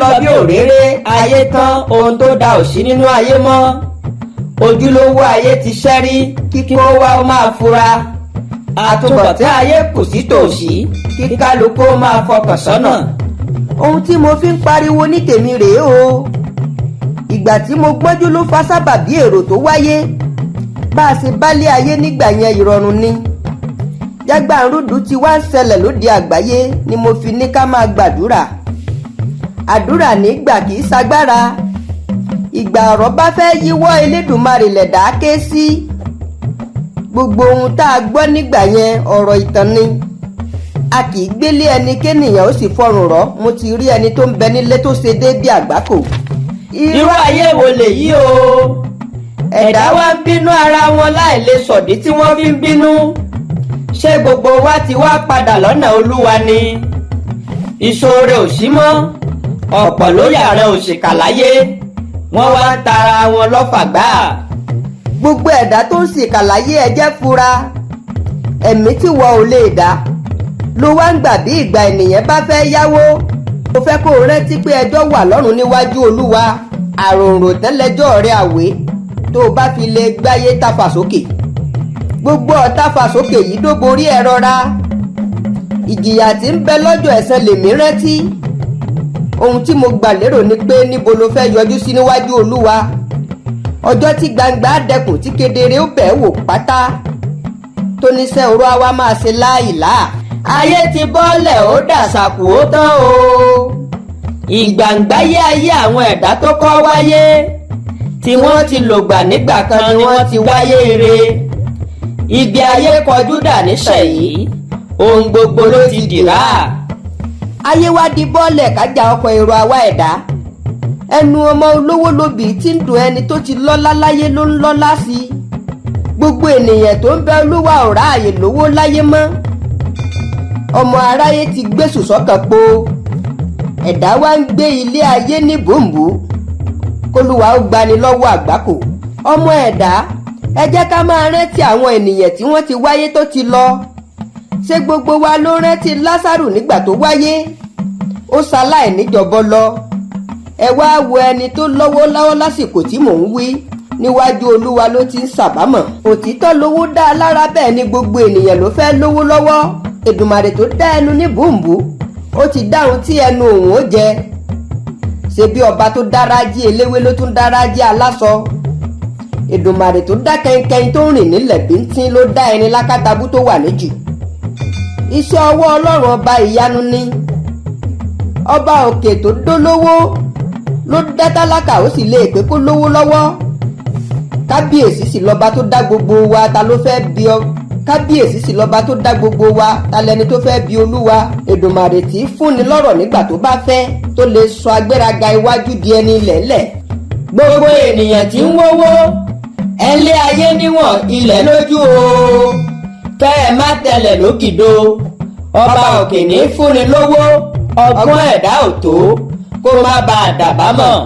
lọ bí òréré, ayé tán, ohun tó da ò sí nínú ayé mọ́. Ojúlówó ayé ti ṣẹ́rí, kíkó wa ó máa fura. Àtúbọ̀tán ayé kù sí tòsí, kí kálukú máa fọkàn sọ́nà. Ohun tí mo fi ń pariwo ní tèmi rèé o. Ìgbà tí mo gbọ́njú ló fa sábàbí èrò tó wáyé. Bá a ṣe bálé ayé nígbà yẹn ìrọ̀rùn ni. Jágbàǹrúdù ti wá ń ṣẹlẹ̀ lóde àgbáyé ni mo fi ní ká máa gbàdúrà. Àdúrà nígbà kì í ṣagbára. Ìgbà ọ̀rọ̀ bá fẹ́ yíwọ́ Elédùmarè lẹ̀dá ké sí. Gbogbo ohun tá a gbọ́ nígbà yẹn ọ̀rọ̀ ìtàn ni. A kì í gbélé ẹni kéèyàn ó sì fọrùn rọ̀. Mo ti rí ẹni tó ń bẹ nílé tó ṣe dé bí àgbákò. Irú ayé wo lèyí o? Ẹ̀dá wa ń bínú ara wọn láì lè sọ̀dí tí wọ́n fi ń bínú. Ṣé gbogbo wa ti wá padà lọ́nà Olúwa ni? Ìṣoore ò sí mọ́. Ọ̀pọ̀ ló yàrá òṣìkà láyé. Wọ́n wá ń tara wọn lọ́fà gbáà. Gbogbo ẹ̀dá tó ń ṣìkà láyé ẹ jẹ́ fura. Ẹ̀mí tí wọ́n ò lè dá ló wá ń gbà bí ìgbà ènìyàn bá fẹ́ yáwó. Mo fẹ́ kó o rántí pé ẹjọ́ wà lọ́rùn níwájú Olúwa. Àròrò tẹ́lẹ̀jọ́ rẹ àwé tó o bá fi lè gbáyé tàfà sókè. Gbogbo ọ̀tàfà sókè yìí ló borí ẹ rọra. Ìjìyà tí ń bẹ lọ́jọ́ ẹ̀san lèmi rántí. Ohun tí mo gbà lérò ni pé níbo lo fẹ́ yọjú sí níwájú Olúwa. Ọjọ́ tí gbangba dẹkùn tí kedere ó bẹ̀ wò pátá. Tó níṣẹ́ oró àwa máa ṣe láìlá. Ayé ti bọ́lẹ̀ ó dàsàkù ó tán o. Ìgbàǹgbáyé ayé àwọn ẹ̀dá tó kọ́ wáyé. Tí wọ́n ti lògbà nígbà kan ni wọ́n ti wáyé ire. Ibi ayé kọjú dà nísẹ̀yìí. Ohun gbogbo ló ti dìrá. Ayé wá di bọ́ọ̀lẹ̀ kájà ọkọ̀ èrò àwa ẹ̀dá. Ẹnu ọmọ olówó lóbì tí ń dùn ẹni tó ti lọ́lá láyé ló ń lọ́lá sí. Gbogbo ènìyàn tó ń bẹ Olúwa ò ráàyè lówó láyé mọ́. Ọmọ aráyé ti gbésù sọ́kàn po. Ẹ̀dá wá ń gbé ilé ayé ní bòǹbò. K'Olúwa ó gbani lọ́wọ́ àgbákò. Ọmọ ẹ̀dá, ẹ jẹ́ ká máa rántí àwọn ènìyàn tí wọ́n ti wáyé tó ti lọ. Ṣé gbogbo wa ló rántí Lásárù nígbà tó wáyé? Ó ṣaláì níjọbọ lọ. Ẹ wá wo ẹni tó lọ́wọ́ lọ́wọ́ lásìkò tí mò ń wí. Níwájú Olúwa ló ti ń ṣàbámọ̀. Òtítọ́ lówó dá a lára, bẹ́ẹ̀ ni gbogbo ènìyàn ló fẹ́ lówó lọ́wọ́. Èdùmàrè tó dá ẹnu ní bùnbù, ó ti dáhùn tí ẹnu òun ó jẹ. Ṣebí ọba tó dára jí eléwé ló tún dára jí aláṣọ. Èdùmàrè tó dá kẹ́ńkẹ́ń tó ń rìn nílẹ̀ bíntín ló dá ẹni lákàtàbú tó wà níjù. Iṣẹ́ ọwọ́ Ọlọ́run ọba ìyanu ni. Ọba òkè tó dólówó ló dá tálákà ó sì lè pé kó lówó lọ́wọ́. Kábíyèsí sì lọ́ba tó dá gbogbo wa, ta ló fẹ́ bí ọ? Kábíyèsí sì lọ́ba tó dá gbogbo wa, ta lẹni tó fẹ́ bí Olúwa? Èdùmàrè tí í fúnni lọ́rọ̀ nígbà tó bá fẹ́, tó lè sọ agbéraga iwájú di ẹni lẹ́lẹ̀. Gbogbo ènìyàn tí ń wówó, ẹ lé ayé níwọ̀n ilẹ̀ lójú o. Kẹ́ ẹ má tẹlẹ̀ lókìdo. Ọba òkè ní fúnni lówó, ọgbọ́n ẹ̀dá ò tó kó má bàa dàbámọ̀.